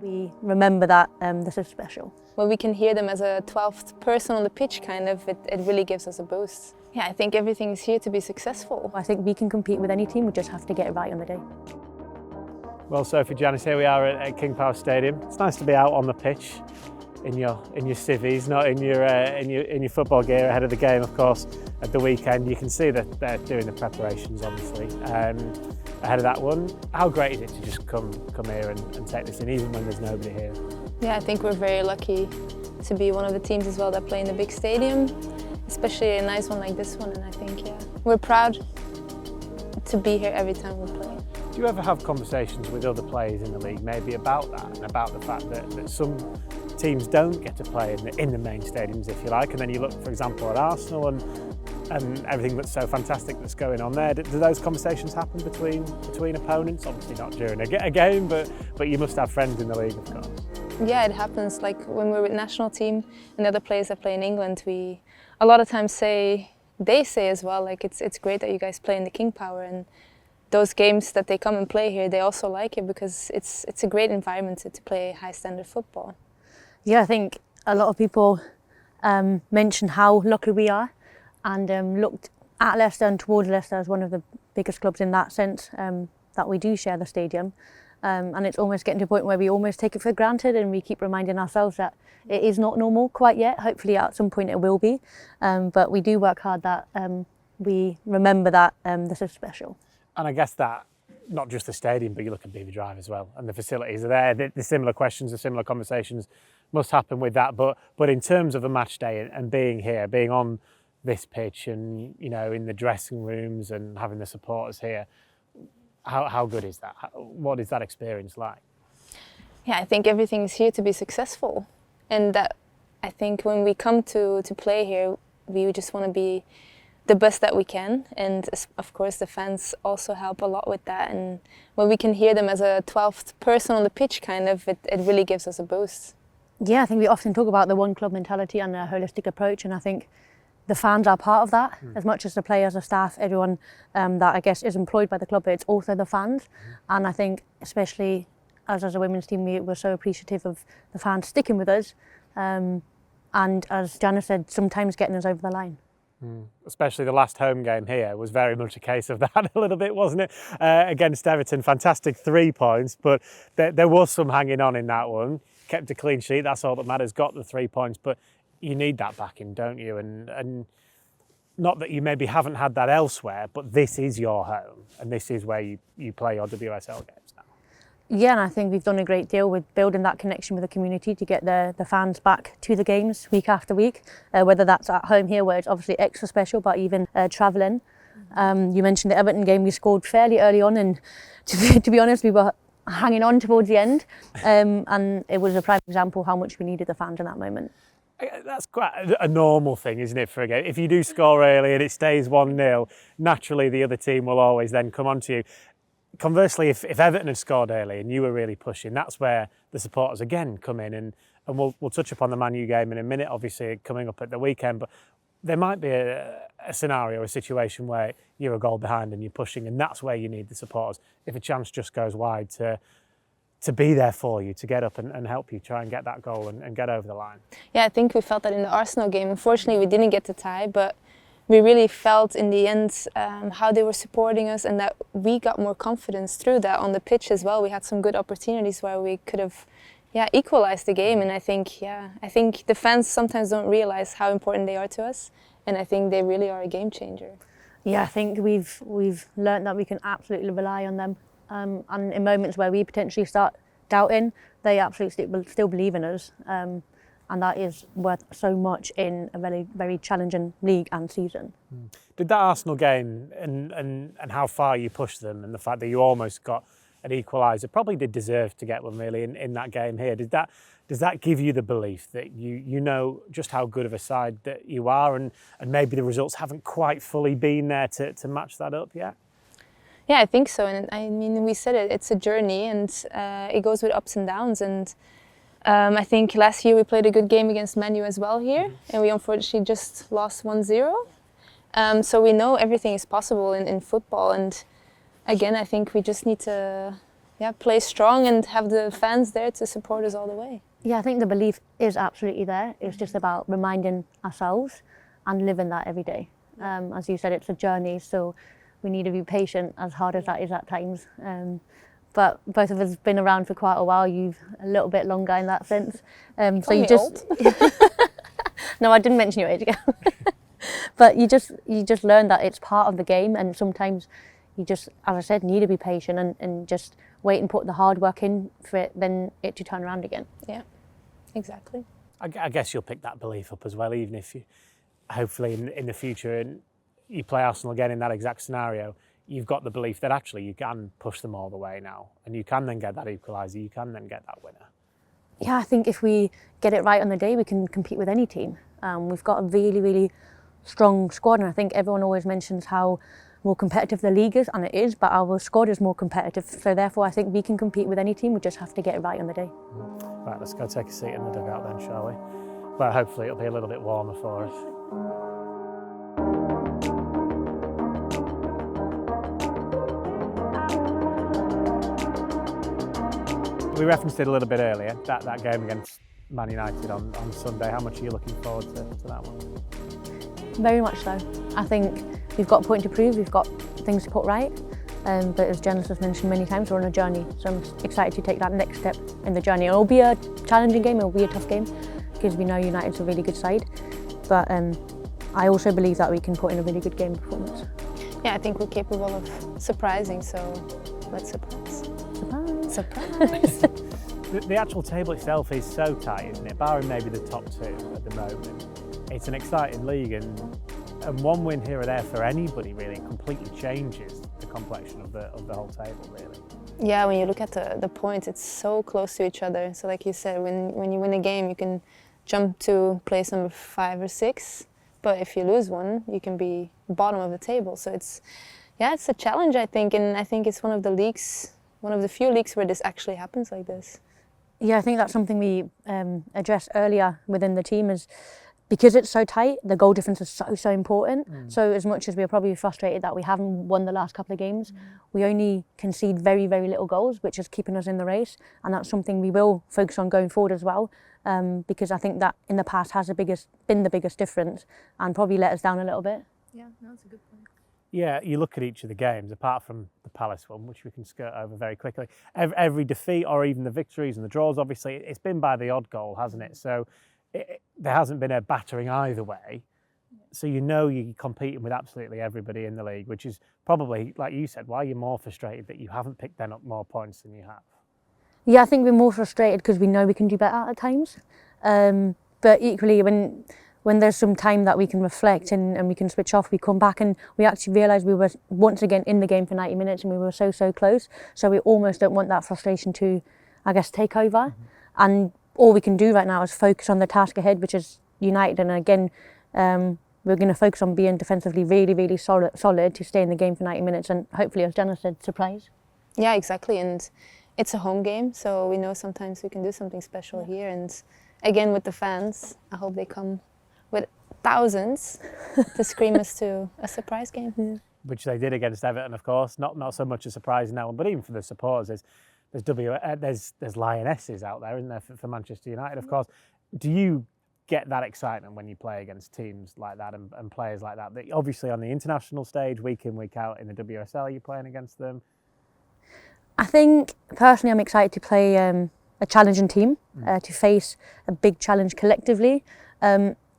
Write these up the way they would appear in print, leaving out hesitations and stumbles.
We remember that this is special. When we can hear them as a 12th person on the pitch, it really gives us a boost. Yeah, I think everything is here to be successful. I think we can compete with any team, we just have to get it right on the day. Well, Sophie, Janice, here we are at King Power Stadium. It's nice to be out on the pitch in your civvies, not in your football gear ahead of the game, of course. At the weekend, you can see that they're doing the preparations, obviously, ahead of that one. How great is it to just come here and take this in, even when there's nobody here? Yeah, I think we're very lucky to be one of the teams as well that play in the big stadium, especially a nice one like this one. And I think, yeah, we're proud to be here every time we play. Do you ever have conversations with other players in the league, maybe about that and about the fact that some teams don't get to play in the main stadiums, if you like, and then you look, for example, at Arsenal and everything that's so fantastic that's going on there? Do those conversations happen between opponents? Obviously not during a game, but you must have friends in the league, of course. Yeah, it happens. Like when we're with national team and the other players that play in England, we a lot of times they say as well, like it's great that you guys play in the King Power, and those games that they come and play here, they also like it because it's a great environment to play high standard football. Yeah, I think a lot of people mention how lucky we are, and looked at Leicester and towards Leicester as one of the biggest clubs in that sense, that we do share the stadium. And it's almost getting to a point where we almost take it for granted, and we keep reminding ourselves that it is not normal quite yet. Hopefully at some point it will be, but we do work hard that we remember that this is special. And I guess that not just the stadium, but you look at Beaver Drive as well, and the facilities are there. The similar questions, the similar conversations must happen with that. But in terms of a match day and being here, being on this pitch, and in the dressing rooms and having the supporters here, how good is that? What is that experience like? Yeah, I think everything is here to be successful, and that I think when we come to play here, we just want to be the best that we can, and of course the fans also help a lot with that. And when we can hear them as a 12th person on the pitch, it really gives us a boost. Yeah, I think we often talk about the one club mentality and a holistic approach, and I think the fans are part of that, as much as the players, the staff, everyone that I guess is employed by the club, but it's also the fans. And I think especially as a women's team, we're so appreciative of the fans sticking with us, and as Janice said, sometimes getting us over the line. Especially the last home game here was very much a case of that a little bit, wasn't it? Against Everton, fantastic 3 points, but there was some hanging on in that one. Kept a clean sheet, that's all that matters, got the 3 points, but you need that backing, don't you? And not that you maybe haven't had that elsewhere, but this is your home, and this is where you play your WSL games now. Yeah, and I think we've done a great deal with building that connection with the community to get the fans back to the games week after week, whether that's at home here, where it's obviously extra special, but even travelling. You mentioned the Everton game, we scored fairly early on, and to be honest, we were hanging on towards the end, and it was a prime example how much we needed the fans in that moment. That's quite a normal thing, isn't it, for a game? If you do score early and it stays 1-0, naturally the other team will always then come on to you. Conversely, if Everton had scored early and you were really pushing, that's where the supporters again come in, and we'll touch upon the Man U game in a minute, obviously coming up at the weekend, but there might be a scenario, a situation where you're a goal behind and you're pushing, and that's where you need the supporters. If a chance just goes wide, to be there for you, to get up and help you try and get that goal and get over the line. Yeah, I think we felt that in the Arsenal game. Unfortunately, we didn't get the tie, but we really felt in the end how they were supporting us, and that we got more confidence through that on the pitch as well. We had some good opportunities where we could have equalized the game, and I think the fans sometimes don't realize how important they are to us, and I think they really are a game changer. Yeah, I think we've learned that we can absolutely rely on them. And in moments where we potentially start doubting, they absolutely still believe in us, and that is worth so much in a very, very challenging league and season. Did that Arsenal game and how far you pushed them, and the fact that you almost got an equaliser, probably did deserve to get one really in that game here, does that give you the belief that you know just how good of a side that you are, and maybe the results haven't quite fully been there to match that up yet? Yeah, I think so. And I mean, we said it's a journey, and it goes with ups and downs. And I think last year we played a good game against Man U as well here, and we unfortunately just lost 1-0. So we know everything is possible in football. And again, I think we just need to play strong and have the fans there to support us all the way. Yeah, I think the belief is absolutely there. It's just about reminding ourselves and living that every day. As you said, it's a journey, so we need to be patient, as hard as that is at times. But both of us have been around for quite a while. You've a little bit longer in that sense. So you just no, I didn't mention your age again. But you just learn that it's part of the game, and sometimes you just, as I said, need to be patient and just wait and put the hard work in for it, then it to turn around again. Yeah, exactly. I guess you'll pick that belief up as well, even if you, hopefully in the future, and you play Arsenal again in that exact scenario, you've got the belief that actually you can push them all the way now, and you can then get that equaliser, you can then get that winner. Yeah, I think if we get it right on the day, we can compete with any team. We've got a really, really strong squad, and I think everyone always mentions how more competitive the league is, and it is, but our squad is more competitive, so therefore I think we can compete with any team. We just have to get it right on the day. Right, let's go take a seat in the dugout then, shall we? Well, hopefully it'll be a little bit warmer for us. We referenced it a little bit earlier, that game against Man United on Sunday. How much are you looking forward to that one? Very much so. I think we've got a point to prove, we've got things to put right, but as Janice has mentioned many times, we're on a journey, so I'm excited to take that next step in the journey. It'll be a challenging game, it'll be a tough game, because we know United's a really good side, but I also believe that we can put in a really good game performance. Yeah, I think we're capable of surprising, so let's surprise. Surprise! Surprise! The actual table itself is so tight, isn't it? Barring maybe the top two at the moment. It's an exciting league, and one win here or there for anybody really completely changes the complexion of the whole table, really. Yeah, when you look at the points, it's so close to each other. So like you said, when you win a game, you can jump to place number 5 or 6. But if you lose one, you can be bottom of the table. So it's a challenge, I think, and I think it's one of the few leagues where this actually happens like this. Yeah, I think that's something we addressed earlier within the team, is because it's so tight, the goal difference is so important. So as much as we're probably frustrated that we haven't won the last couple of games, we only concede very, very little goals, which is keeping us in the race. And that's something we will focus on going forward as well, because I think that in the past has been the biggest difference and probably let us down a little bit. Yeah, that's a good point. Yeah, you look at each of the games, apart from the Palace one, which we can skirt over very quickly. Every defeat, or even the victories and the draws, obviously, it's been by the odd goal, hasn't it? So there hasn't been a battering either way. So you know you're competing with absolutely everybody in the league, which is probably, like you said, why you're more frustrated that you haven't picked them up more points than you have. Yeah, I think we're more frustrated because we know we can do better at times. But equally, when there's some time that we can reflect and we can switch off, we come back and we actually realise we were once again in the game for 90 minutes and we were so close. So we almost don't want that frustration to, I guess, take over. And all we can do right now is focus on the task ahead, which is United. And again, we're going to focus on being defensively really, really solid to stay in the game for 90 minutes and hopefully, as Janice said, surprise. Yeah, exactly. And it's a home game, so we know sometimes we can do something special here. And again, with the fans, I hope they come with thousands to scream us to a surprise game. Yeah. Which they did against Everton, of course. Not so much a surprise in that one, but even for the supporters, there's Lionesses out there, isn't there, for Manchester United, of course. Do you get that excitement when you play against teams like that and players like that? Obviously on the international stage, week in, week out in the WSL, you're playing against them. I think personally I'm excited to play a challenging team, to face a big challenge collectively.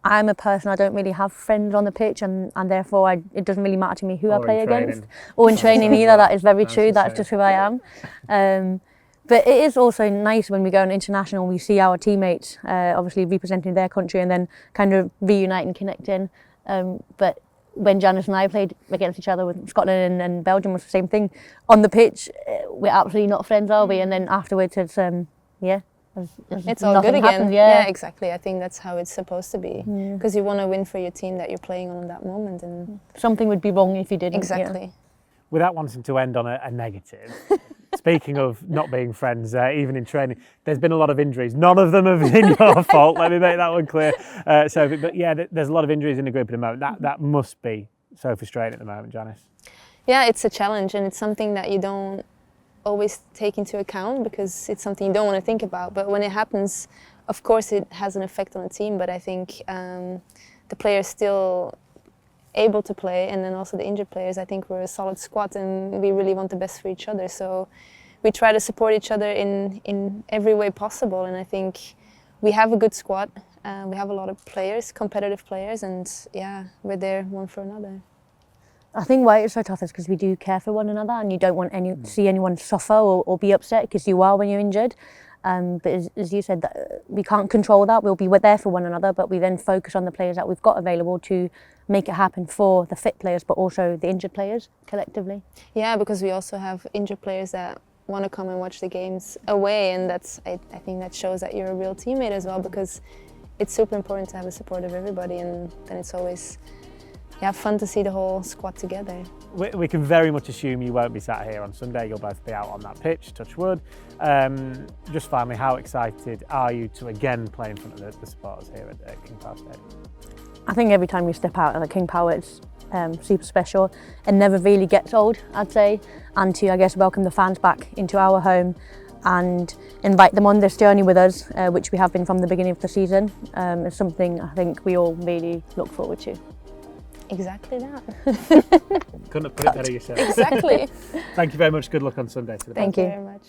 I'm a person, I don't really have friends on the pitch and therefore it doesn't really matter to me who I play against. Or in training either, that is very true, that's just who I am. But it is also nice when we go on international, we see our teammates obviously representing their country and then kind of reunite and connecting. But when Janice and I played against each other with Scotland and Belgium, was the same thing. On the pitch, we're absolutely not friends, are we? And then afterwards, it's it's all good again. Happens, yeah, exactly. I think that's how it's supposed to be, because you want to win for your team that you're playing on that moment, and something would be wrong if you didn't. Exactly. Yeah. Without wanting to end on a negative, speaking of not being friends, even in training, there's been a lot of injuries. None of them have been your fault. Let me make that one clear, Sophie. But yeah, there's a lot of injuries in the group at the moment. That must be so frustrating at the moment, Janice. Yeah, it's a challenge, and it's something that you don't always take into account because it's something you don't want to think about. But when it happens, of course, it has an effect on the team. But I think the players still able to play, and then also the injured players. I think we're a solid squad, and we really want the best for each other. So we try to support each other in every way possible. And I think we have a good squad. We have a lot of players, competitive players, and yeah, we're there one for another. I think why it's so tough is because we do care for one another, and you don't want see anyone suffer or be upset, because you are when you're injured. But as you said, that we can't control that. We'll be there for one another, but we then focus on the players that we've got available to make it happen for the fit players, but also the injured players collectively. Yeah, because we also have injured players that want to come and watch the games away, and I think that shows that you're a real teammate as well, because it's super important to have the support of everybody, and then it's always fun to see the whole squad together. We can very much assume you won't be sat here on Sunday. You'll both be out on that pitch, touch wood. Just finally, how excited are you to again play in front of the supporters here at King Power Stadium? I think every time we step out at King Power, it's super special and never really gets old, I'd say. And to, I guess, welcome the fans back into our home and invite them on this journey with us, which we have been from the beginning of the season, is something I think we all really look forward to. Exactly that. Couldn't have put it better yourself. Exactly. Thank you very much. Good luck on Sunday. Thank you very much.